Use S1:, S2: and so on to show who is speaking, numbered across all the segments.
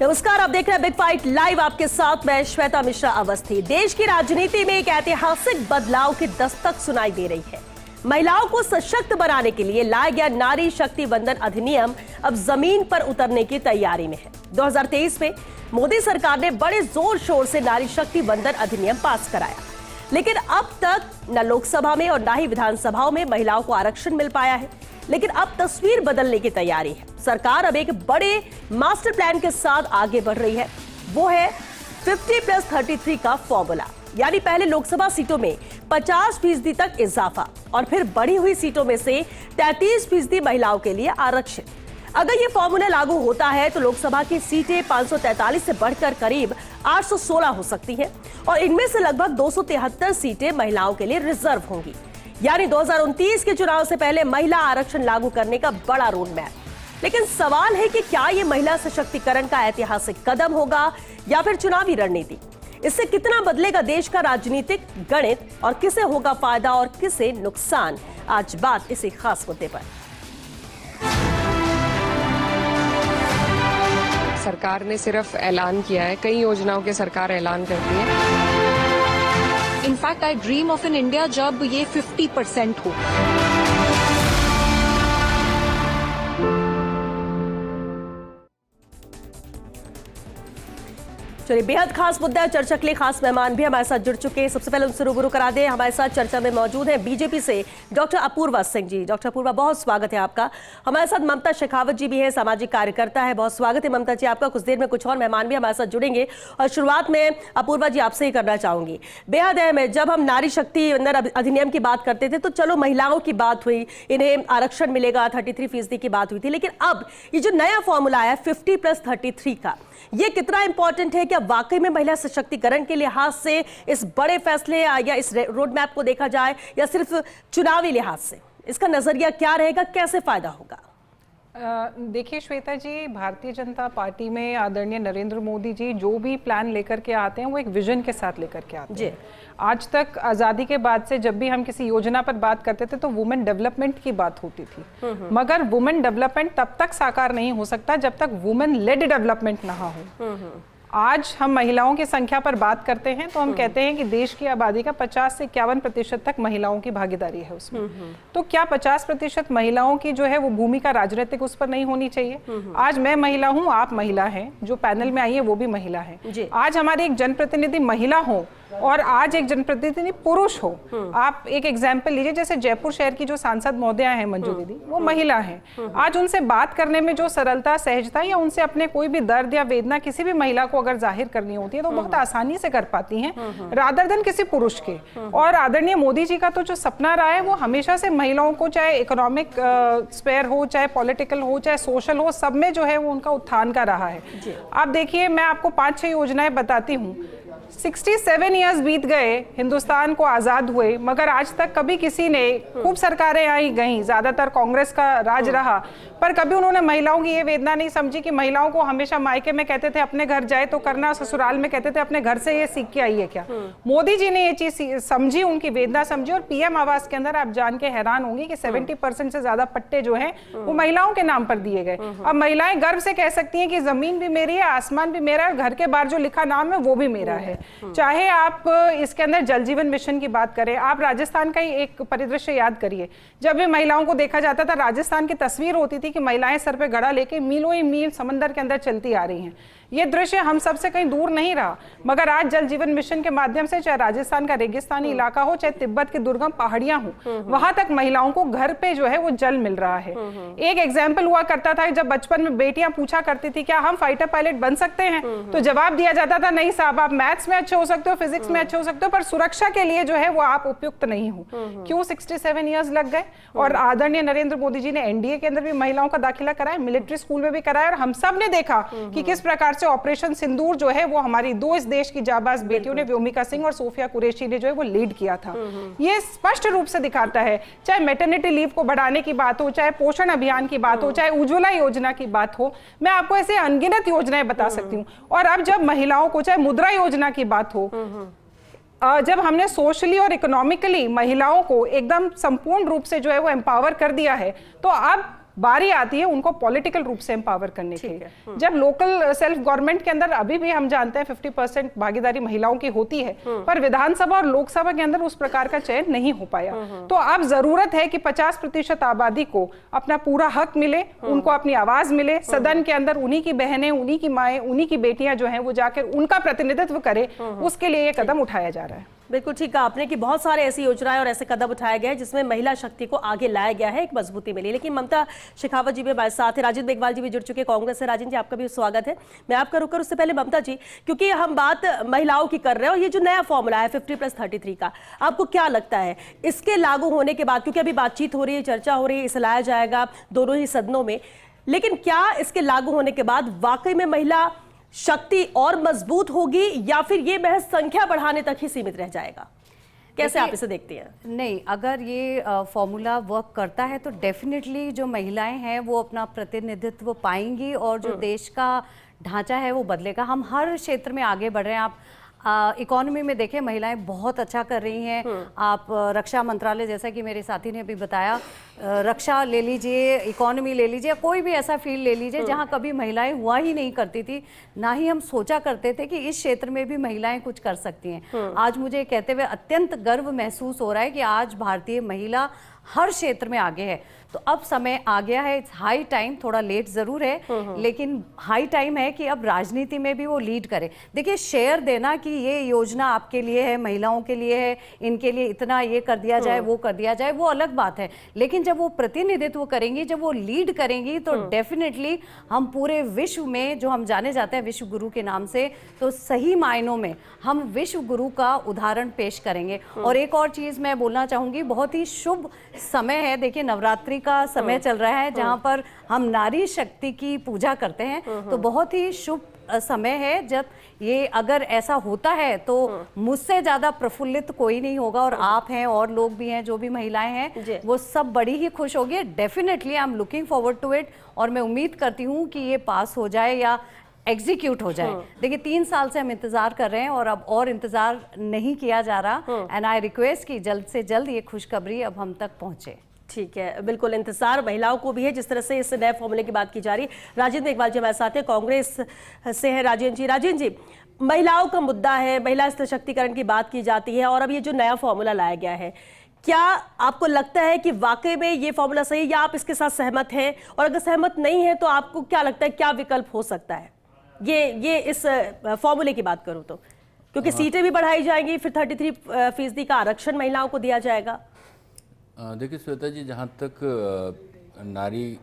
S1: नमस्कार, आप देख रहे हैं बिग फाइट लाइव। आपके साथ मैं श्वेता मिश्रा अवस्थी। देश की राजनीति में एक ऐतिहासिक बदलाव की दस्तक सुनाई दे रही है। महिलाओं को सशक्त बनाने के लिए लाया गया नारी शक्ति वंदन अधिनियम अब जमीन पर उतरने की तैयारी में है। 2023 में मोदी सरकार ने बड़े जोर शोर से नारी शक्ति वंदन अधिनियम पास कराया, लेकिन अब तक न लोकसभा में और न ही विधानसभाओं में महिलाओं को आरक्षण मिल पाया है। लेकिन अब तस्वीर बदलने की तैयारी है। सरकार अब एक बड़े मास्टर प्लान के साथ आगे बढ़ रही है। वो है 50+33 का फॉर्मूला, यानी पहले लोकसभा सीटों में 50% तक इजाफा और फिर बढ़ी हुई सीटों में से 33% महिलाओं के लिए आरक्षण। अगर ये फॉर्मूला लागू होता है तो लोकसभा की सीटें 543 से बढ़कर करीब 816 हो सकती हैं और इनमें से लगभग 273 सीटें महिलाओं के लिए रिजर्व होंगी। यानी 2029 के चुनाव से पहले महिला आरक्षण लागू करने का बड़ा रोड मैप। लेकिन सवाल है कि क्या ये महिला सशक्तिकरण का ऐतिहासिक कदम होगा या फिर चुनावी रणनीति? इससे कितना बदलेगा देश का राजनीतिक गणित और किसे होगा फायदा और किसे नुकसान? आज बात इसी खास मुद्दे पर।
S2: सरकार ने सिर्फ ऐलान किया है, कई योजनाओं के सरकार ऐलान करती है।
S3: In fact I dream of an India जब ये 50% हो।
S1: चलिए, बेहद खास मुद्दा है। चर्चा के लिए खास मेहमान भी हमारे साथ जुड़ चुके हैं। सबसे पहले उनसे रूबरू करा दें। हमारे साथ चर्चा में मौजूद है बीजेपी से डॉक्टर अपूर्वा सिंह जी। डॉक्टर अपूर्वा, बहुत स्वागत है आपका। हमारे साथ ममता शेखावत जी भी है, सामाजिक कार्यकर्ता है। बहुत स्वागत है ममता जी आपका। कुछ देर में कुछ और मेहमान भी हमारे साथ जुड़ेंगे और शुरुआत में अपूर्वा जी आपसे ही करना चाहूंगी। बेहद अहम है, जब हम नारी शक्ति अधिनियम की बात करते थे तो चलो महिलाओं की बात हुई, इन्हें आरक्षण मिलेगा, 33% की बात हुई थी। लेकिन अब ये जो नया फॉर्मूला है 50+33 का, ये कितना इंपॉर्टेंट है? क्या वाकई में महिला सशक्तिकरण के लिहाज से इस बड़े फैसले या इस रोड मैप को देखा जाए या सिर्फ चुनावी लिहाज से इसका नजरिया क्या रहेगा? कैसे फायदा होगा?
S4: देखिए श्वेता जी, भारतीय जनता पार्टी में आदरणीय नरेंद्र मोदी जी जो भी प्लान लेकर के आते हैं वो एक विजन के साथ लेकर के आते हैं। आज तक आज़ादी के बाद से जब भी हम किसी योजना पर बात करते थे तो वुमेन डेवलपमेंट की बात होती थी, मगर वुमेन डेवलपमेंट तब तक साकार नहीं हो सकता जब तक वुमेन लेड डेवलपमेंट ना हो। आज हम महिलाओं की संख्या पर बात करते हैं तो हम कहते हैं कि देश की आबादी का 50 से 51% तक महिलाओं की भागीदारी है उसमें। तो क्या 50% महिलाओं की जो है वो भूमिका राजनीतिक उस पर नहीं होनी चाहिए? आज मैं महिला हूं, आप महिला हैं, जो पैनल में आई है वो भी महिला है। आज हमारी एक जनप्रतिनिधि महिला हो और आज एक जनप्रतिनिधि पुरुष हो। आप एक एग्जाम्पल लीजिए, जैसे जयपुर शहर की जो सांसद महोदया है मंजू दीदी, वो महिला है। आज उनसे बात करने में जो सरलता, सहजता या उनसे अपने कोई भी दर्द या वेदना किसी भी महिला को अगर जाहिर करनी होती है तो बहुत आसानी से कर पाती हैं, रादर देन किसी पुरुष के। और आदरणीय मोदी जी का तो जो सपना रहा है वो हमेशा से महिलाओं को, चाहे इकोनॉमिक स्फेयर हो, चाहे पॉलिटिकल हो, चाहे सोशल हो, सब में जो है वो उनका उत्थान का रहा है। आप देखिए, मैं आपको 5-6 योजनाएं बताती हूँ। 67 ईयर्स बीत गए हिंदुस्तान को आज़ाद हुए, मगर आज तक कभी किसी ने, खूब सरकारें आई गई, ज़्यादातर कांग्रेस का राज रहा, पर कभी उन्होंने महिलाओं की ये वेदना नहीं समझी कि महिलाओं को हमेशा मायके में कहते थे अपने घर जाए तो करना, ससुराल में कहते थे अपने घर से ये सीख के आई है क्या। मोदी जी ने ये चीज़ समझी, उनकी वेदना समझी और पीएम आवास के अंदर आप जान के हैरान होंगी कि 70% से ज़्यादा पट्टे जो हैं वो महिलाओं के नाम पर दिए गए। अब महिलाएं गर्व से कह सकती हैं कि ज़मीन भी मेरी है, आसमान भी मेरा है, घर के बाहर जो लिखा नाम है वो भी मेरा है। चाहे आप इसके अंदर जल जीवन मिशन की बात करें, आप राजस्थान का ही एक परिदृश्य याद करिए। जब भी महिलाओं को देखा जाता था, राजस्थान की तस्वीर होती थी कि महिलाएं सर पे घड़ा लेके मीलों ही मील समंदर के अंदर चलती आ रही हैं। ये दृश्य हम सबसे कहीं दूर नहीं रहा, मगर आज जल जीवन मिशन के माध्यम से चाहे राजस्थान का रेगिस्तानी इलाका हो, चाहे तिब्बत की दुर्गम पहाड़ियां हो, वहां तक महिलाओं को घर पे जो है वो जल मिल रहा है। एक एग्जाम्पल हुआ करता था, जब बचपन में बेटियां पूछा करती थी क्या हम फाइटर पायलट बन सकते हैं, तो जवाब दिया जाता था नहीं साहब, आप मैथ्स में अच्छे हो सकते हो, फिजिक्स में अच्छे हो सकते हो, पर सुरक्षा के लिए जो है वो आप उपयुक्त नहीं हो। क्यों 67 ईयर्स लग गए? और आदरणीय नरेंद्र मोदी जी ने एनडीए के अंदर भी महिलाओं का दाखिला कराया, मिलिट्री स्कूल में भी कराया, और हम सब ने देखा कि किस प्रकार से ऑपरेशन सिंदूर जो है वो हमारी दो इस देश की जाबाज बेटियों ने, व्योमिका सिंह और सोफिया कुरैशी ने जो है वो लीड किया था। ये स्पष्ट रूप से दिखाता है, चाहे मैटरनिटी लीव को बढ़ाने की बात हो, चाहे पोषण अभियान की बात हो, चाहे उज्ज्वला योजना की बात हो, मैं आपको ऐसे अनगिनत योजनाएं बता सकती हूँ। और अब जब महिलाओं को, चाहे मुद्रा योजना की बात हो, जब हमने सोशली और इकोनॉमिकली महिलाओं को एकदम संपूर्ण रूप से जो है वो एम्पावर कर दिया है, तो अब बारी आती है उनको पॉलिटिकल रूप से एम्पावर करने की। जब लोकल सेल्फ गवर्नमेंट के अंदर अभी भी हम जानते हैं 50% भागीदारी महिलाओं की होती है, पर विधानसभा और लोकसभा के अंदर उस प्रकार का चयन नहीं हो पाया। तो अब जरूरत है कि 50% आबादी को अपना पूरा हक मिले, उनको अपनी आवाज मिले, सदन के अंदर उन्हीं की बहनें, उन्हीं की माएं, उन्हीं की बेटियां जो हैं वो जाकर उनका प्रतिनिधित्व करे, उसके लिए ये कदम उठाया जा रहा है।
S1: बिल्कुल ठीक कहा आपने कि बहुत सारे ऐसी योजनाएं और ऐसे कदम उठाए गए हैं जिसमें महिला शक्ति को आगे लाया गया है, एक मजबूती मिली। लेकिन ममता शेखावत जी भी हमारे साथ है, राजेंद्र मेघवाल जी भी जुड़ चुके हैं कांग्रेस से। राजेंद्र जी आपका भी स्वागत है। मैं आपका रुककर उससे पहले ममता जी, क्योंकि हम बात महिलाओं की कर रहे हैं और ये जो नया फॉर्मूला है 50+33 का, आपको क्या लगता है इसके लागू होने के बाद, क्योंकि अभी बातचीत हो रही है, चर्चा हो रही है, इसे लाया जाएगा दोनों ही सदनों में, लेकिन क्या इसके लागू होने के बाद वाकई में महिला शक्ति और मजबूत होगी या फिर ये महज संख्या बढ़ाने तक ही सीमित रह जाएगा? कैसे आप इसे देखती हैं?
S5: नहीं, अगर ये फॉर्मूला वर्क करता है तो डेफिनेटली जो महिलाएं हैं वो अपना प्रतिनिधित्व पाएंगी और जो देश का ढांचा है वो बदलेगा। हम हर क्षेत्र में आगे बढ़ रहे हैं। आप इकोनॉमी में देखें, महिलाएं बहुत अच्छा कर रही हैं। आप रक्षा मंत्रालय, जैसा कि मेरे साथी ने अभी बताया, रक्षा ले लीजिए, इकोनॉमी ले लीजिए, कोई भी ऐसा फील्ड ले लीजिए जहां कभी महिलाएं हुआ ही नहीं करती थी, ना ही हम सोचा करते थे कि इस क्षेत्र में भी महिलाएं कुछ कर सकती हैं। आज मुझे कहते हुए अत्यंत गर्व महसूस हो रहा है कि आज भारतीय महिला हर क्षेत्र में आगे है। तो अब समय आ गया है, इट्स हाई टाइम, थोड़ा लेट जरूर है लेकिन हाई टाइम है कि अब राजनीति में भी वो लीड करे। देखिए, शेयर देना कि ये योजना आपके लिए है, महिलाओं के लिए है, इनके लिए इतना ये कर दिया जाए, वो कर दिया जाए, वो अलग बात है। लेकिन जब वो प्रतिनिधित्व करेंगी, जब वो लीड करेंगी, तो डेफिनेटली हम पूरे विश्व में, जो हम जाने जाते हैं विश्व गुरु के नाम से, तो सही मायनों में हम विश्व गुरु का उदाहरण पेश करेंगे। और एक और चीज मैं बोलना चाहूंगी, बहुत ही शुभ समय है। देखिए, नवरात्रि का समय चल रहा है जहां पर हम नारी शक्ति की पूजा करते हैं, तो बहुत ही शुभ समय है। जब ये अगर ऐसा होता है तो मुझसे ज्यादा प्रफुल्लित कोई नहीं होगा, और आप हैं और लोग भी हैं, जो भी महिलाएं हैं वो सब बड़ी ही खुश होगी। Definitely I am looking forward to it, और मैं उम्मीद करती हूँ कि ये पास हो जाए या एग्जीक्यूट हो जाए। देखिए, 3 साल से हम इंतजार कर रहे हैं और अब और इंतजार नहीं किया जा रहा, एंड आई रिक्वेस्ट कि जल्द से जल्द ये खुशखबरी अब हम तक पहुंचे।
S1: ठीक है, बिल्कुल इंतजार महिलाओं को भी है, जिस तरह से इस नए फॉर्मूले की बात की जा रही है। राजेंद्र मेघवाल जी हमारे साथ हैं, कांग्रेस से है राजेंद्र जी, महिलाओं का मुद्दा है, महिला सशक्तिकरण की बात की जाती है, और अब ये जो नया फॉर्मूला लाया गया है, क्या आपको लगता है कि वाकई में ये फॉर्मूला सही है, या आप इसके साथ सहमत हैं? और अगर सहमत नहीं है तो आपको क्या लगता है क्या विकल्प हो सकता है ये इस फॉर्मूले की बात करूं तो? क्योंकि सीटें भी बढ़ाई जाएंगी, फिर 33% का आरक्षण महिलाओं को दिया जाएगा।
S6: देखिए श्वेता जी, जहाँ तक नारी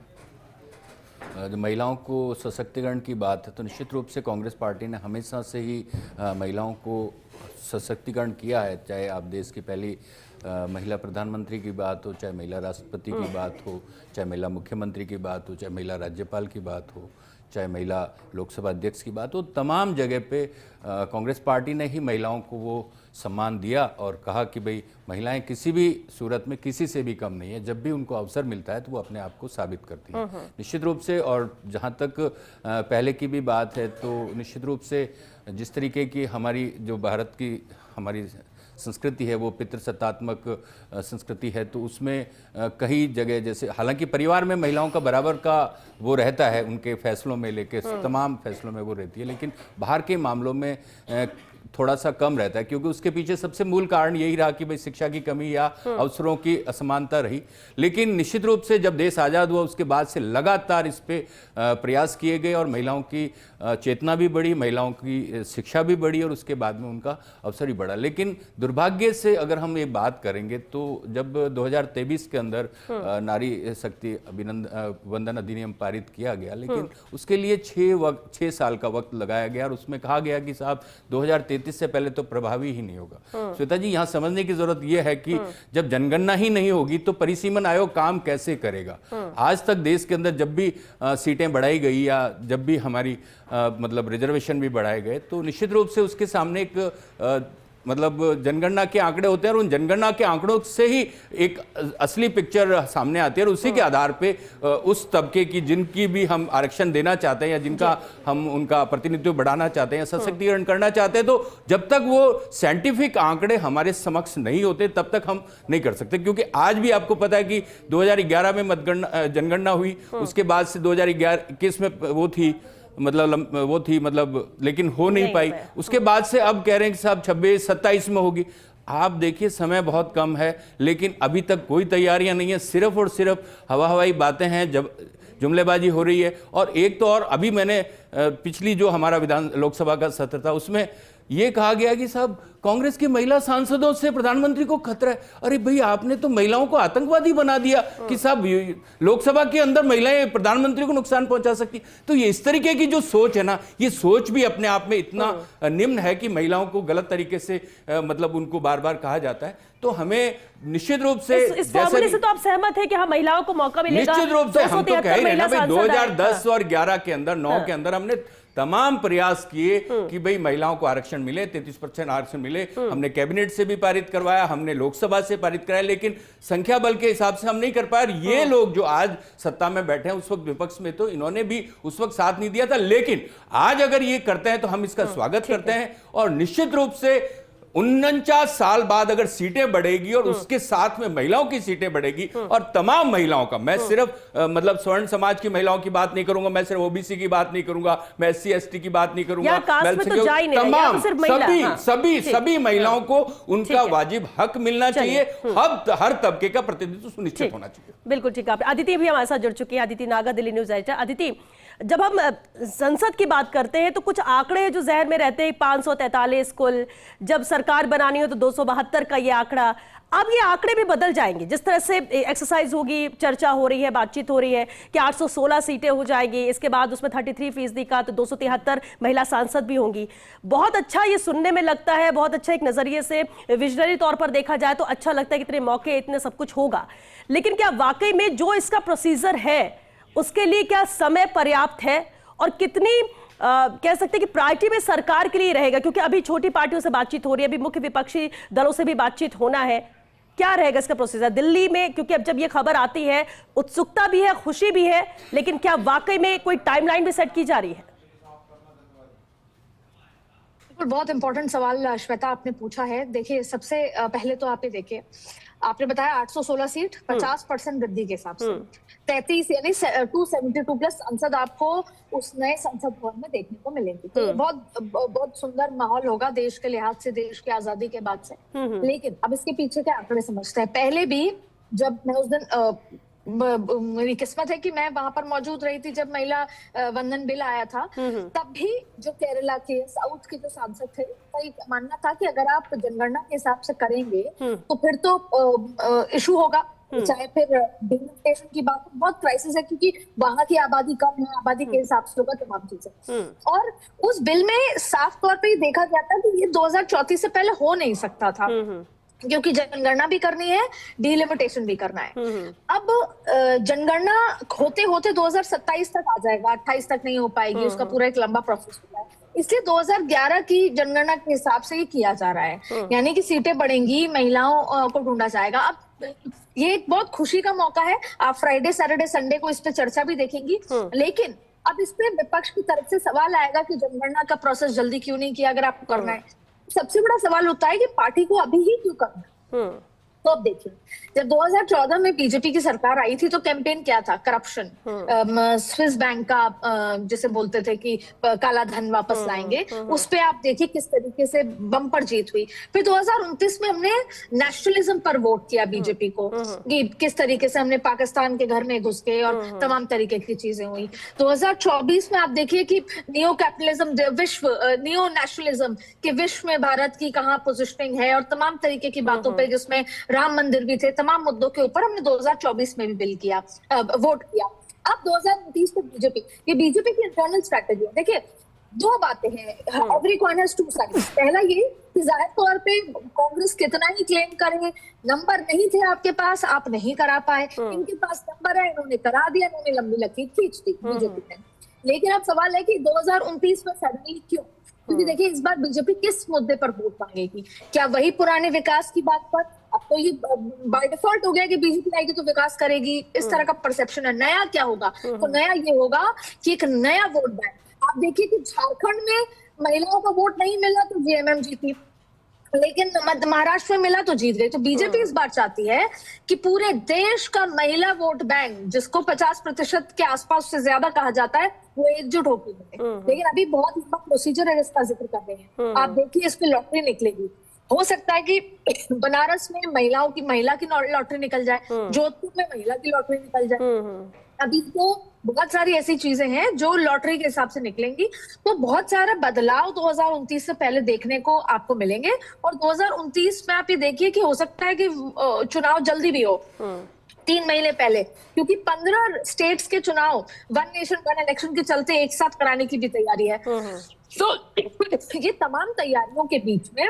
S6: जो महिलाओं को सशक्तिकरण की बात है, तो निश्चित रूप से कांग्रेस पार्टी ने हमेशा से ही महिलाओं को सशक्तिकरण किया है। चाहे आप देश की पहली महिला प्रधानमंत्री की बात हो, चाहे महिला राष्ट्रपति की बात हो, चाहे महिला मुख्यमंत्री की बात हो, चाहे महिला राज्यपाल की बात हो, चाहे महिला लोकसभा अध्यक्ष की बात हो, तमाम जगह पे कांग्रेस पार्टी ने ही महिलाओं को वो सम्मान दिया और कहा कि भाई महिलाएं किसी भी सूरत में किसी से भी कम नहीं है। जब भी उनको अवसर मिलता है तो वो अपने आप को साबित करती है निश्चित रूप से। और जहाँ तक पहले की भी बात है, तो निश्चित रूप से जिस तरीके की हमारी जो भारत की हमारी संस्कृति है वो पितृसत्तात्मक संस्कृति है, तो उसमें कई जगह जैसे, हालांकि परिवार में महिलाओं का बराबर का वो रहता है, उनके फैसलों में लेके तमाम फैसलों में वो रहती है, लेकिन बाहर के मामलों में थोड़ा सा कम रहता है, क्योंकि उसके पीछे सबसे मूल कारण यही रहा कि भाई शिक्षा की कमी या अवसरों की असमानता रही। लेकिन निश्चित रूप से जब देश आज़ाद हुआ उसके बाद से लगातार इस पे प्रयास किए गए और महिलाओं की चेतना भी बढ़ी, महिलाओं की शिक्षा भी बढ़ी और उसके बाद में उनका अवसर भी बढ़ा। लेकिन दुर्भाग्य से अगर हम ये बात करेंगे तो जब 2023 के अंदर नारी शक्ति वंदन अधिनियम पारित किया गया, लेकिन उसके लिए 6 साल का वक्त लगाया गया और उसमें कहा गया कि साहब 2033 से पहले तो प्रभावी ही नहीं होगा। श्वेता जी, यहाँ समझने की जरूरत यह है कि जब जनगणना ही नहीं होगी तो परिसीमन आयोग काम कैसे करेगा। आज तक देश के अंदर जब भी सीटें बढ़ाई गई या जब भी हमारी मतलब रिजर्वेशन भी बढ़ाए गए, तो निश्चित रूप से उसके सामने एक मतलब जनगणना के आंकड़े होते हैं और उन जनगणना के आंकड़ों से ही एक असली पिक्चर सामने आती है और उसी के आधार पे उस तबके की जिनकी भी हम आरक्षण देना चाहते हैं या जिनका हम उनका प्रतिनिधित्व बढ़ाना चाहते हैं, सशक्तिकरण करना चाहते हैं, तो जब तक वो साइंटिफिक आंकड़े हमारे समक्ष नहीं होते तब तक हम नहीं कर सकते। क्योंकि आज भी आपको पता है कि 2011 में जनगणना हुई, उसके बाद से 2021 में वो थी लेकिन हो नहीं पाई। उसके बाद से अब कह रहे हैं कि साहब 26-27 में होगी। आप देखिए समय बहुत कम है, लेकिन अभी तक कोई तैयारियां नहीं है, सिर्फ और सिर्फ हवाई बातें हैं, जब जुमलेबाजी हो रही है। और एक तो और अभी मैंने पिछली जो हमारा लोकसभा का सत्र था उसमें ये कहा गया कि साहब कांग्रेस की महिला सांसदों से प्रधानमंत्री को खतरा है। अरे भाई, आपने तो महिलाओं को आतंकवादी बना दिया कि साहब लोकसभा के अंदर महिलाएं प्रधानमंत्री को नुकसान पहुंचा सकती। तो ये इस तरीके की जो सोच है ना, ये सोच भी अपने आप में इतना निम्न है कि महिलाओं को गलत तरीके से मतलब उनको बार बार कहा जाता है। तो हमें निश्चित रूप से
S1: इस फॉर्मूले से तो आप सहमत है कि हाँ महिलाओं को मौका मिलेगा?
S6: निश्चित रूप से हम तो कह ही रहे हैं ना भाई, 2010 और 11 के अंदर 9 के अंदर हमने तमाम प्रयास किए कि भाई महिलाओं को आरक्षण मिले, 33% आरक्षण मिले। हमने कैबिनेट से भी पारित करवाया, हमने लोकसभा से पारित कराया, लेकिन संख्या बल के हिसाब से हम नहीं कर पाए। ये लोग जो आज सत्ता में बैठे हैं, उस वक्त विपक्ष में तो इन्होंने भी उस वक्त साथ नहीं दिया था, लेकिन आज अगर ये करते हैं तो हम इसका स्वागत करते हैं। और निश्चित रूप से 49 साल बाद अगर सीटें बढ़ेगी और उसके साथ में महिलाओं की सीटें बढ़ेगी और तमाम महिलाओं का, मैं सिर्फ मतलब स्वर्ण समाज की महिलाओं की बात नहीं करूंगा, मैं सिर्फ ओबीसी की बात नहीं करूंगा, मैं SC/ST की बात नहीं करूंगा, तमाम सभी महिलाओं को उनका वाजिब हक मिलना चाहिए, हर तबके का प्रतिनिधित्व सुनिश्चित होना चाहिए।
S1: बिल्कुल ठीक है। अदिति भी हमारे साथ जुड़ चुकी है, अदिति नागा, दिल्ली न्यूज एडिटर। अदिति, जब हम संसद की बात करते हैं तो कुछ आंकड़े जो जहन में रहते हैं, 543 कुल, जब सरकार बनानी हो तो 272 का ये आंकड़ा। अब ये आंकड़े भी बदल जाएंगे, जिस तरह से एक्सरसाइज होगी, चर्चा हो रही है, बातचीत हो रही है कि 816 सीटें हो जाएंगी, इसके बाद उसमें 33% का, तो 273 महिला सांसद भी होंगी। बहुत अच्छा ये सुनने में लगता है, बहुत अच्छा एक नजरिए से विजनरी तौर पर देखा जाए तो अच्छा लगता है कि इतने मौके, इतने सब कुछ होगा। लेकिन क्या वाकई में जो इसका प्रोसीजर है उसके लिए क्या समय पर्याप्त है और कितनी कह सकते हैं कि प्रायोरिटी में सरकार के लिए रहेगा? क्योंकि अभी छोटी पार्टियों से बातचीत हो रही है, अभी मुख्य विपक्षी दलों से भी बातचीत होना है। क्या रहेगा इसका प्रोसीजर दिल्ली में? क्योंकि अब जब ये खबर आती है, उत्सुकता भी है, खुशी भी है, लेकिन क्या वाकई में कोई टाइमलाइन भी सेट की जा रही है?
S3: बहुत इंपॉर्टेंट सवाल श्वेता आपने पूछा है। देखिए, सबसे पहले तो आप ये देखिए, आपने बताया 816 सीट 50% वृद्धि के हिसाब से 33 यानी 272 प्लस सांसद आपको उस नए संसद भवन में देखने को मिलेंगे। तो ये बहुत सुंदर माहौल होगा देश के लिहाज से, देश की आजादी के बाद से। लेकिन अब इसके पीछे के आंकड़े समझते हैं। पहले भी जब मैं उस दिन मेरी किस्मत है कि मैं वहां पर मौजूद रही थी जब महिला वंदन बिल आया था, तब भी जो केरला के, साउथ के जो सांसद थे, उनका मानना था कि अगर आप जनगणना के हिसाब से करेंगे तो फिर तो इशू होगा, चाहे फिर डिलिमिटेशन की बात, बहुत क्राइसिस है क्योंकि वहां की आबादी कम है, आबादी के हिसाब से होगा तमाम चीजें। और उस बिल में साफ तौर पर ही देखा गया था कि ये 2034 से पहले हो नहीं सकता था, क्योंकि जनगणना भी करनी है, डिलिमिटेशन भी करना है। अब जनगणना होते होते 2027 तक आ जाएगा, 28 तक नहीं हो पाएगी, उसका पूरा एक लंबा प्रोसेस होता है। इसलिए 2011 की जनगणना के हिसाब से ये किया जा रहा है, यानी कि सीटें बढ़ेंगी, महिलाओं को ढूंढा जाएगा। अब ये एक बहुत खुशी का मौका है, आप फ्राइडे, सैटरडे, संडे को इस पे चर्चा भी देखेंगी। लेकिन अब इस पे विपक्ष की तरफ से सवाल आएगा कि जनगणना का प्रोसेस जल्दी क्यों नहीं किया, अगर आपको करना है। सबसे बड़ा सवाल होता है कि पार्टी को अभी ही क्यों करना। तो अब देखिए, जब 2014 में बीजेपी की सरकार आई थी तो कैंपेन क्या था? करप्शन, स्विस बैंक का जिसे बोलते थे कि काला धन वापस लाएंगे, उस पे आप देखिए किस तरीके से बम्पर जीत हुई। फिर 2029 में हमने नेशनलिज्म पर वोट किया बीजेपी को, कि किस तरीके से हमने पाकिस्तान के घर में घुस के और तमाम तरीके की चीजें हुई। 2024 में आप देखिए कि नियो कैपिटलिज्म, नियो नेशनलिज्म के विश्व में भारत की कहाँ पोजिशनिंग है, और तमाम तरीके की बातों पर, जिसमें राम मंदिर भी थे, तमाम मुद्दों के ऊपर हमने 2024 में भी बिल किया, वोट किया। अब 2029 में बीजेपी की इंटरनल स्ट्रैटेजी है। देखिए, दो बातें हैं, every coin has two sides. पहला ये कि जाहिर तौर पे कांग्रेस कितना ही क्लेम करे, नंबर नहीं थे आपके पास, आप नहीं करा पाए, इनके पास नंबर है, इन्होंने करा दिया, इन्होंने लंबी लकीर खींच दी बीजेपी ने। लेकिन अब सवाल है कि 2029 में सडनली क्यों? क्योंकि देखिए इस बार बीजेपी किस मुद्दे पर वोट मांगेगी, क्या वही पुराने विकास की बात पर? अब तो ये बाय डिफॉल्ट हो गया कि बीजेपी आएगी तो विकास करेगी, इस तरह का परसेप्शन है। नया क्या होगा? तो नया ये होगा कि एक नया वोट बैंक। आप देखिए कि झारखंड में महिलाओं का वोट नहीं मिला तो जेएमएम जीती, लेकिन महाराष्ट्र में मिला तो जीत गई। तो बीजेपी इस बार चाहती है कि पूरे देश का महिला वोट बैंक, जिसको 50% के आसपास से ज्यादा कहा जाता है, वो एकजुट होकर मिले। लेकिन अभी बहुत लंबा प्रोसीजर है, इसका जिक्र कर रहे हैं। आप देखिए इस पे लॉटरी निकलेगी। हो सकता है कि बनारस में महिला की लॉटरी निकल जाए, जोधपुर में महिला की लॉटरी निकल जाए। अभी तो बहुत सारी ऐसी चीजें हैं जो लॉटरी के हिसाब से निकलेंगी। तो बहुत सारे बदलाव 2029 से पहले देखने को आपको मिलेंगे। और 2029 में आप ये देखिए कि हो सकता है कि चुनाव जल्दी भी हो, 3 महीने पहले, क्योंकि 15 स्टेट्स के चुनाव वन नेशन वन इलेक्शन के चलते एक साथ कराने की भी तैयारी है। तो ये तमाम तैयारियों के बीच में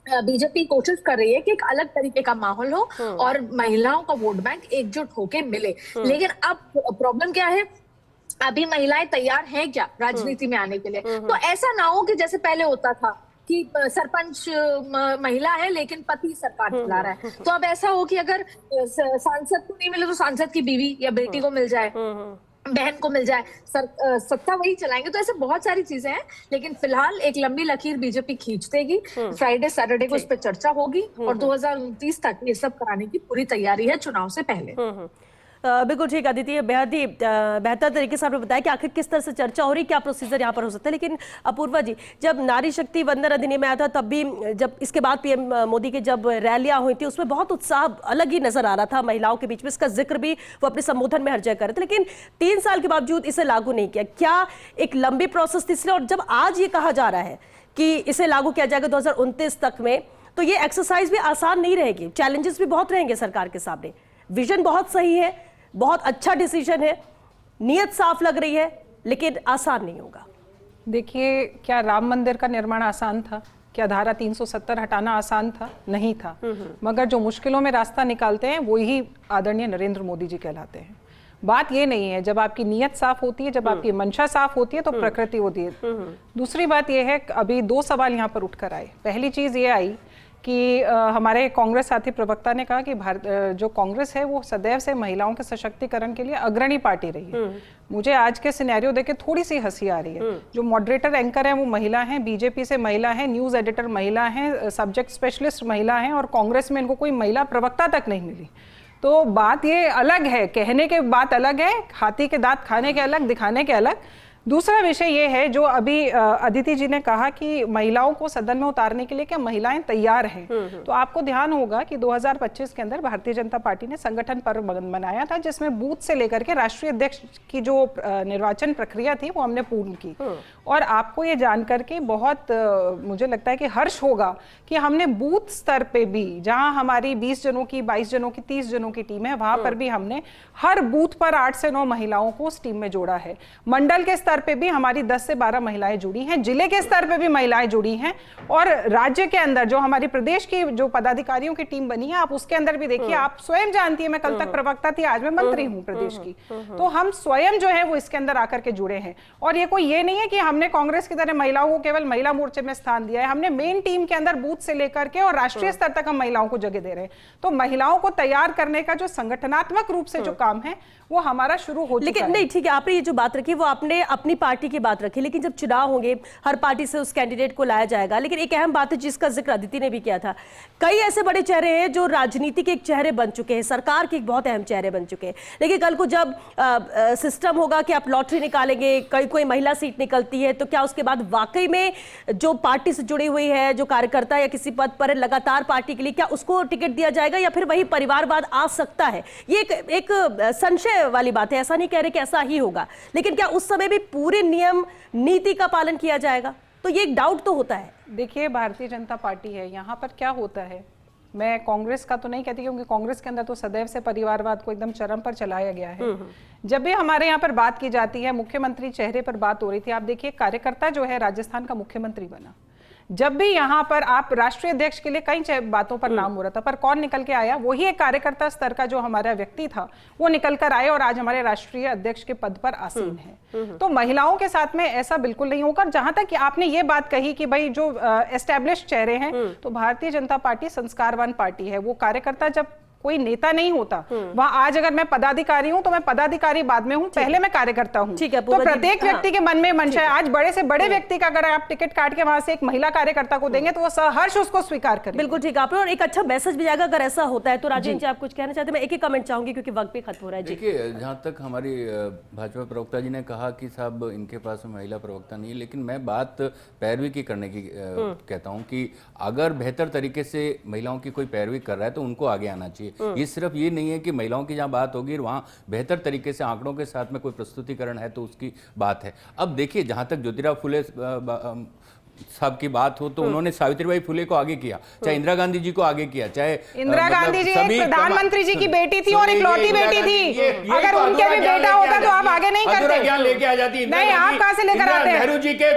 S3: बीजेपी कोशिश कर रही है कि एक अलग तरीके का माहौल हो और महिलाओं का वोट बैंक एकजुट होके मिले। लेकिन अब प्रॉब्लम क्या है, अभी महिलाएं तैयार हैं क्या राजनीति में आने के लिए? तो ऐसा ना हो कि जैसे पहले होता था कि सरपंच महिला है लेकिन पति सरकार चला रहा है। तो अब ऐसा हो कि अगर सांसद को नहीं मिले तो सांसद की बीवी या बेटी को मिल जाए, बहन को मिल जाए, सत्ता वही चलाएंगे। तो ऐसे बहुत सारी चीजें हैं, लेकिन फिलहाल एक लंबी लकीर बीजेपी खींच देगी। फ्राइडे सैटरडे को इस पर चर्चा होगी और 2029 तक ये सब कराने की पूरी तैयारी है चुनाव से पहले।
S1: बिल्कुल ठीक अदिति, बेहद ही बेहतर तरीके से आपने बताया कि आखिर किस तरह से चर्चा हो रही, क्या प्रोसीजर यहाँ पर हो सकता है। लेकिन अपूर्वा जी, जब नारी शक्ति वंदन अधिनियम आया था तब भी, जब इसके बाद पीएम मोदी की जब रैलियां हुई थी उसमें बहुत उत्साह अलग ही नजर आ रहा था महिलाओं के बीच में, इसका जिक्र भी वो अपने संबोधन में हर जगह कर रहे थे। लेकिन 3 साल के बावजूद इसे लागू नहीं किया। क्या एक लंबी प्रोसेस थी इसलिए? और जब आज ये कहा जा रहा है कि इसे लागू किया जाएगा 2029 तक में, तो ये एक्सरसाइज भी आसान नहीं रहेगी, चैलेंजेस भी बहुत रहेंगे सरकार के सामने। विजन बहुत सही है, बहुत अच्छा डिसीजन है, नीयत साफ लग रही है, लेकिन आसान नहीं होगा।
S4: देखिए, क्या राम मंदिर का निर्माण आसान था? क्या धारा 370 हटाना आसान था? नहीं था। मगर जो मुश्किलों में रास्ता निकालते हैं वो ही आदरणीय नरेंद्र मोदी जी कहलाते हैं। बात ये नहीं है, जब आपकी नीयत साफ होती है, जब आपकी मंशा साफ होती है तो प्रकृति होती है। दूसरी बात यह है, अभी 2 सवाल यहाँ पर उठकर आए। पहली चीज ये आई कि हमारे कांग्रेस साथी प्रवक्ता ने कहा कि जो कांग्रेस है वो सदैव से महिलाओं के सशक्तिकरण के लिए अग्रणी पार्टी रही है। मुझे आज के सिनेरियो देख के थोड़ी सी हंसी आ रही है। जो मॉडरेटर एंकर हैं वो महिला हैं, बीजेपी से महिला हैं, न्यूज एडिटर महिला हैं, सब्जेक्ट स्पेशलिस्ट महिला हैं, और कांग्रेस में इनको कोई महिला प्रवक्ता तक नहीं मिली। तो बात ये अलग है, कहने के बात अलग है, हाथी के दांत खाने के अलग, दिखाने के अलग। दूसरा विषय ये है जो अभी अदिति जी ने कहा कि महिलाओं को सदन में उतारने के लिए क्या महिलाएं तैयार हैं। तो आपको ध्यान होगा कि 2025 के अंदर भारतीय जनता पार्टी ने संगठन पर्व मनाया था, जिसमें बूथ से लेकर के राष्ट्रीय अध्यक्ष की जो निर्वाचन प्रक्रिया थी वो हमने पूर्ण की। और आपको ये जानकर के बहुत मुझे लगता है कि हर्ष होगा कि हमने बूथ स्तर पे भी, जहां हमारी 20 जनों की, 22 जनों की, 30 जनों की टीम है, वहां पर भी हमने हर बूथ पर 8 से 9 महिलाओं को उस टीम में जोड़ा है। मंडल के स्तर पे भी हमारी 10 से 12 महिलाएं जुड़ी हैं, जिले के स्तर पे भी महिलाएं जुड़ी हैं, और राज्य के अंदर जो हमारी प्रदेश की जो पदाधिकारियों की टीम बनी है, आप उसके अंदर भी देखिए। आप स्वयं जानती है, मैं कल तक प्रवक्ता थी, आज मैं मंत्री हूं प्रदेश की। तो हम स्वयं जो है वो इसके अंदर आकर के जुड़े हैं। और ये कोई ये नहीं है कि हमने कांग्रेस की तरह महिलाओं को केवल महिला मोर्चे में स्थान दिया है, हमने मेन टीम के अंदर बूथ से लेकर के और राष्ट्रीय स्तर तक हम महिलाओं को जगह दे रहे हैं। तो महिलाओं को तैयार करने का जो संगठनात्मक रूप से जो काम है वो हमारा शुरू हो चुका है।
S1: लेकिन नहीं, ठीक है, आपने ये जो बात रखी वो आपने अपनी पार्टी की बात रखी, लेकिन जब चुनाव होंगे हर पार्टी से उस कैंडिडेट को लाया जाएगा। लेकिन एक अहम बात है जिसका जिक्र अदिति ने भी किया था, कई ऐसे बड़े चेहरे हैं जो राजनीति के एक चेहरे बन चुके हैं, सरकार के एक बहुत अहम चेहरे बन चुके हैं। लेकिन कल को जब सिस्टम होगा कि आप लॉटरी निकालेंगे, कोई महिला सीट निकलती है, तो क्या उसके बाद वाकई में जो पार्टी से जुड़ी हुई है, जो कार्यकर्ता या किसी पद पर है लगातार पार्टी के लिए, क्या उसको टिकट दिया जाएगा या फिर वही परिवारवाद आ सकता है? ये एक संशय वाली बात है, ऐसा नहीं कह रहे कि ऐसा ही होगा, लेकिन क्या उस समय भी पूरे नियम नीति का पालन किया जाएगा? तो ये एक डाउट तो होता है।
S4: देखिए, भारतीय जनता पार्टी है, यहाँ पर क्या होता है, मैं कांग्रेस का तो नहीं कहती, क्योंकि कांग्रेस के अंदर तो सदैव से परिवारवाद को एकदम चरम पर चलाया गया है। जब भी हमारे यहाँ पर बात की जाती है, मुख्यमंत्री चेहरे पर बात हो रही थी, आप देखिए कार्यकर्ता जो है राजस्थान का मुख्यमंत्री बना, जब भी यहाँ पर आप राष्ट्रीय अध्यक्ष के लिए कई बातों पर नाम हो रहा था, पर कौन निकल के आया? वही एक कार्यकर्ता स्तर का जो हमारा व्यक्ति था वो निकल कर आए और आज हमारे राष्ट्रीय अध्यक्ष के पद पर आसीन है। तो महिलाओं के साथ में ऐसा बिल्कुल नहीं होगा। जहां तक कि आपने ये बात कही कि भाई जो एस्टैब्लिश्ड चेहरे हैं, तो भारतीय जनता पार्टी संस्कारवान पार्टी है। वो कार्यकर्ता जब कोई नेता नहीं होता, वहां आज अगर मैं पदाधिकारी हूं तो मैं पदाधिकारी बाद में हूं, पहले मैं कार्यकर्ता हूं। तो प्रत्येक व्यक्ति के मन में मंशा है। आज बड़े से बड़े व्यक्ति का अगर आप टिकट काट के वहां से एक महिला कार्यकर्ता को देंगे तो वो सहर्ष उसको स्वीकार करें।
S1: बिल्कुल ठीक है आपने, और एक अच्छा मैसेज भी जाएगा अगर ऐसा होता है। तो राजेंद्र जी आप कुछ कहना चाहते हैं? मैं एक ही कमेंट चाहूंगी क्योंकि वक्त भी खत्म हो रहा है।
S6: देखिए, जहाँ तक हमारी भाजपा प्रवक्ता जी ने कहा कि साहब इनके पास में महिला प्रवक्ता नहीं है, लेकिन मैं बात पैरवी की करने की कहता हूँ कि अगर बेहतर तरीके से महिलाओं की कोई पैरवी कर रहा है तो उनको आगे आना चाहिए। ये सिर्फ ये नहीं है कि महिलाओं की जहां बात होगी वहां बेहतर तरीके से आंकड़ों के साथ में कोई प्रस्तुतिकरण है तो उसकी बात है। अब देखिए, जहां तक ज्योतिराव फुले साहब की बात हो तो उन्होंने सावित्रीबाई फुले को आगे किया, चाहे इंदिरा गांधी जी को आगे किया, चाहे
S4: इंदिरा गांधी जी एक प्रधानमंत्री जी की बेटी थी और इकलौती बेटी थी। अगर उनके भी बेटा होता तो आप आगे नहीं करते।
S7: ज्ञान लेके आ जाती।
S4: नहीं, आप कहां से लेकर आते हैं?
S7: नेहरू जी के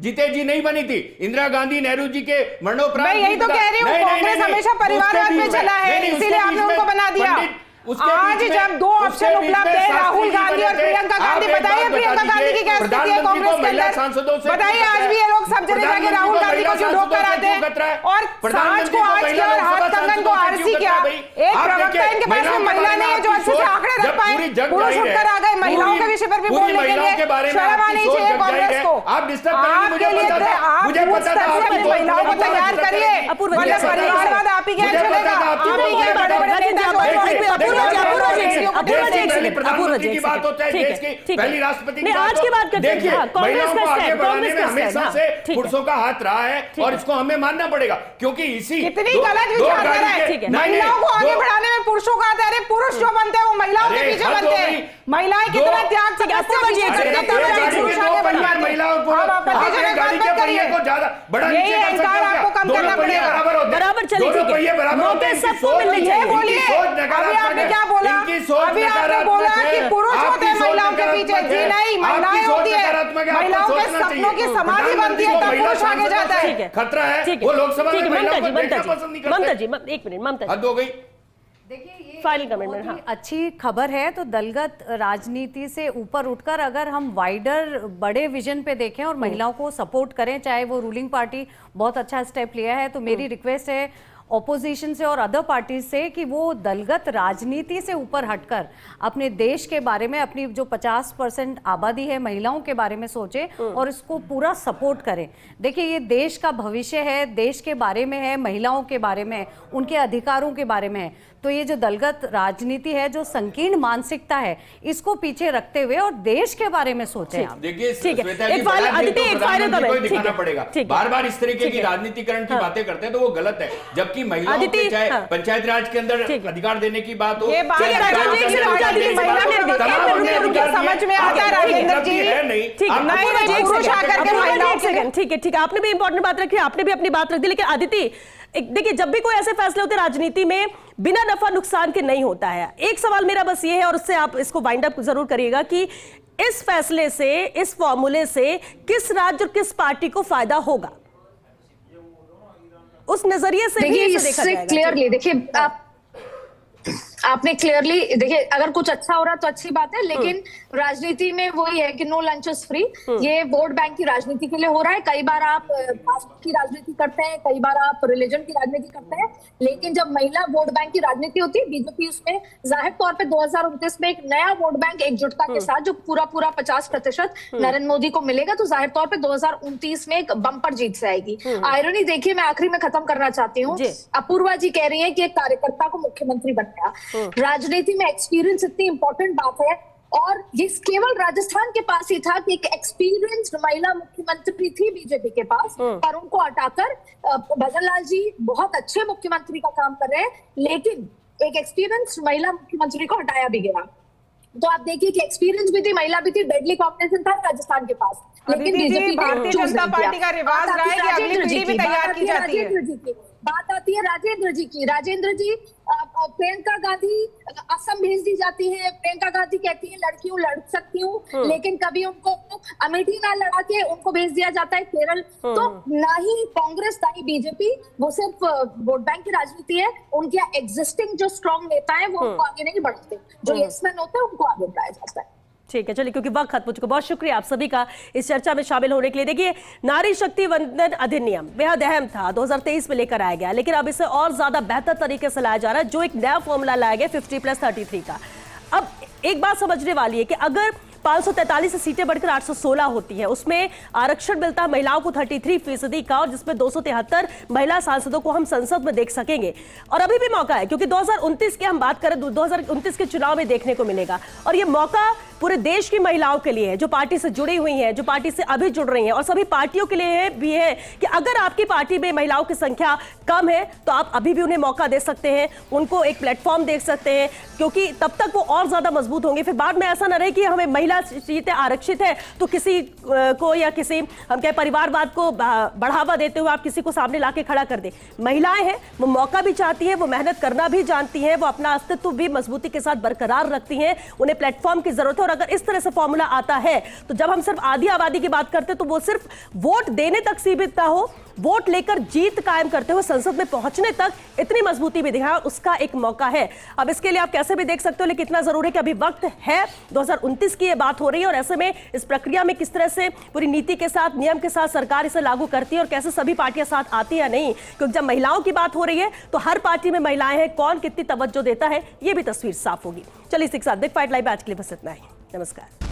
S7: जीते जी नहीं बनी थी इंदिरा गांधी, नेहरू जी के मरणोपरांत।
S4: मैं यही तो कह रही हूँ, कांग्रेस हमेशा परिवारवाद में चला है, इसीलिए आपने उनको बना दिया। आज जब दो ऑप्शन उपलब्ध है, राहुल गांधी और प्रियंका गांधी, बताइए प्रियंका गांधी की क्या स्थिति है कांग्रेस के अंदर? बताइए, आज भी ये लोग सब जगह जाके राहुल गांधी को क्यों रोक कर आते हैं? और सांझ को आज किया और हाथ कंगन को आरसी किया। एक प्रवक्ता इनके पास में महिला नहीं है जो अच्छे से आंकड़े रख पाए। पुरुष उठकर आ गए महिलाओं के विषय पर भी बोलने के लिए। शर्म आनी चाहिए कांग्रेस को। आपके लिए आप उस तरह से अपनी महिलाओं को तैयार करिए, वरना परिवारवाद आप ही क्या चलेगा? आप ही बड़े बड़े नेता
S7: प्रधानमंत्री की बात होता है, देश की पहली राष्ट्रपति की बात हो। देखिए, महिलाओं को आगे बढ़ाने में हमेशा से पुरुषों का हाथ रहा है और इसको हमें मानना पड़ेगा, क्योंकि इसी
S4: कितनी गलत विचारधारा है। महिलाओं को आगे बढ़ाने में पुरुषों का हाथ है। अरे पुरुष जो बनते हैं वो महिलाओं के पीछे बनते हैं। महिलाएं कितना त्याग
S1: बराबर चले, सबको मिलनी चाहिए।
S4: अभी आपने क्या बोला? अभी आपने बोला कि पुरुष होते हैं महिलाओं के पीछे। जी नहीं, महिलाएं होती है। महिलाओं के सपनों की समाधि बनती है तब पुरुष आगे जाता है।
S7: खतरा है वो लोकसभा में महिलाओं को देखना पसंद नहीं करते।
S1: ममता जी एक मिनट, ममता
S7: हद हो गई।
S5: देखिए, ये
S1: फाइनल कमेंट।
S5: हाँ, अच्छी खबर है। तो दलगत राजनीति से ऊपर उठकर अगर हम वाइडर बड़े विजन पे देखें और महिलाओं को सपोर्ट करें, चाहे वो रूलिंग पार्टी बहुत अच्छा स्टेप लिया है, तो मेरी रिक्वेस्ट है ऑपोजिशन से और अदर पार्टीज से कि वो दलगत राजनीति से ऊपर हटकर अपने देश के बारे में, अपनी जो 50% आबादी है महिलाओं के बारे में सोचे और इसको पूरा सपोर्ट करें। देखिए, ये देश का भविष्य है, देश के बारे में है, महिलाओं के बारे में, उनके अधिकारों के बारे में है। तो ये जो दलगत राजनीति है, जो संकीर्ण मानसिकता है, इसको पीछे रखते हुए और देश के बारे में सोचें आप।
S7: देखिए, दिखाना पड़ेगा। बार बार इस तरीके की राजनीतिकरण की बातें करते हैं तो वो गलत है। जबकि महिलाओं के चाहे पंचायत राज के अंदर अधिकार देने की बात हो,
S4: समझ में आता है राजेंद्र जी।
S1: ठीक है, आपने भी इंपॉर्टेंट बात रखी, आपने भी अपनी बात रख दी। लेकिन अदिति, देखिए, जब भी कोई ऐसे फैसले होते हैं राजनीति में, बिना नफा नुकसान के नहीं होता है। एक सवाल मेरा बस ये है, और उससे आप इसको वाइंड अप जरूर करिएगा, कि इस फैसले से, इस फॉर्मूले से किस राज्य और किस पार्टी को फायदा होगा, उस नजरिए से भी इसे देखा जाएगा।
S3: क्लियरली देखिए, आपने क्लियरली देखिए, अगर कुछ अच्छा हो रहा तो अच्छी बात है, लेकिन राजनीति में वही है कि नो लंच इज फ्री। ये वोट बैंक की राजनीति के लिए हो रहा है। कई बार आप कास्ट की राजनीति करते हैं, कई बार आप रिलीजन की राजनीति करते हैं, लेकिन जब महिला वोट बैंक की राजनीति होती है, बीजेपी उसमें जाहिर तौर पे 2029 में एक नया वोट बैंक एकजुटता के साथ जो पूरा 50% नरेंद्र मोदी को मिलेगा, तो जाहिर तौर पर 2029 में एक बम्पर जीत से आएगी। आयरनी देखिए, मैं आखिरी में खत्म करना चाहती हूँ। अपूर्वा जी कह रही है कि एक कार्यकर्ता को मुख्यमंत्री बनाया। राजनीति में एक्सपीरियंस इतनी इंपॉर्टेंट बात है, और ये केवल राजस्थान के पास ही था कि एक एक्सपीरियंस्ड महिला मुख्यमंत्री थी बीजेपी के पास, पर उनको हटाकर भजन लाल जी बहुत अच्छे मुख्यमंत्री का काम कर रहे हैं, लेकिन एक एक्सपीरियंस्ड महिला मुख्यमंत्री को हटाया भी गया। तो आप देखिए कि एक्सपीरियंस भी थी, महिला भी थी, डेडली कॉम्बिनेशन था राजस्थान के पास, लेकिन बीजेपी
S4: भारतीय जनता पार्टी का रिवाज रहा है कि अगली पीढ़ी भी तैयार की जाती है।
S3: बात आती है राजेंद्र जी की। राजेंद्र जी, प्रियंका गांधी असम भेज दी जाती है। प्रियंका गांधी कहती है लड़कियों लड़ सकती हूँ, लेकिन कभी उनको अमेठी ना लड़ा के उनको भेज दिया जाता है केरल। तो ना ही कांग्रेस ना ही बीजेपी, वो सिर्फ वोट बैंक की राजनीति है। उनके एग्जिस्टिंग जो स्ट्रॉन्ग नेता है वो उनको आगे नहीं बढ़ाते, जो यस-मैन होते हैं उनको आगे बढ़ाया जाता है।
S1: ठीक है, चलिए, क्योंकि वक्त खत्म हो चुका। बहुत शुक्रिया आप सभी का इस चर्चा में शामिल होने के लिए। देखिए, नारी शक्ति वंदन अधिनियम बेहद अहम था, 2023 में लेकर आया गया, लेकिन अब इसे और ज्यादा बेहतर तरीके से लाया जा रहा है, जो एक नया फॉर्मूला लाया गया 50+33 का। अब एक बात समझने वाली है कि अगर 543 सीटें बढ़कर 816 होती है, उसमें आरक्षण मिलता है महिलाओं को 33% का, और जिसमें 273 महिला सांसदों को हम संसद में देख सकेंगे। और अभी भी मौका है, क्योंकि 2029 की हम बात करें, 2029 के चुनाव में देखने को मिलेगा। और ये मौका पूरे देश की महिलाओं के लिए है, जो पार्टी से जुड़ी हुई हैं, जो पार्टी से अभी जुड़ रही हैं, और सभी पार्टियों के लिए भी है कि अगर आपकी पार्टी में महिलाओं की संख्या कम है तो आप अभी भी उन्हें मौका दे सकते हैं, उनको एक प्लेटफॉर्म दे सकते हैं, क्योंकि तब तक वो और ज्यादा मजबूत होंगे। फिर बाद में ऐसा न रहे कि हमें महिला सीटें आरक्षित है तो किसी को या किसी हम कहें परिवारवाद को बढ़ावा देते हुए आप किसी को सामने लाके खड़ा कर दे। महिलाएं हैं, वो मौका भी चाहती हैं, वो मेहनत करना भी जानती हैं, वो अपना अस्तित्व भी मजबूती के साथ बरकरार रखती हैं, उन्हें प्लेटफॉर्म की जरूरत है। और अगर इस तरह से फॉर्मूला आता है तो जब हम सिर्फ आधी आबादी की बात करते हैं तो वो सिर्फ वोट देने तक सीमित ना हो, वोट लेकर जीत कायम करते हुए संसद में पहुंचने तक इतनी मजबूती भी दिखाए, उसका एक मौका है। अब इसके लिए आप कैसे भी देख सकते हो, लेकिन इतना जरूर है कि अभी वक्त है, 2029 की ये बात हो रही है, और ऐसे में इस प्रक्रिया में किस तरह से पूरी नीति के साथ, नियम के साथ सरकार इसे लागू करती है और कैसे सभी पार्टियां साथ आती है या नहीं, क्योंकि जब महिलाओं की बात हो रही है तो हर पार्टी में महिलाएं हैं, कौन कितनी तवज्जो देता है ये भी तस्वीर साफ होगी। चलिए, इसी के साथ बिग फाइट लाइव आज के लिए बस इतना ही। नमस्कार।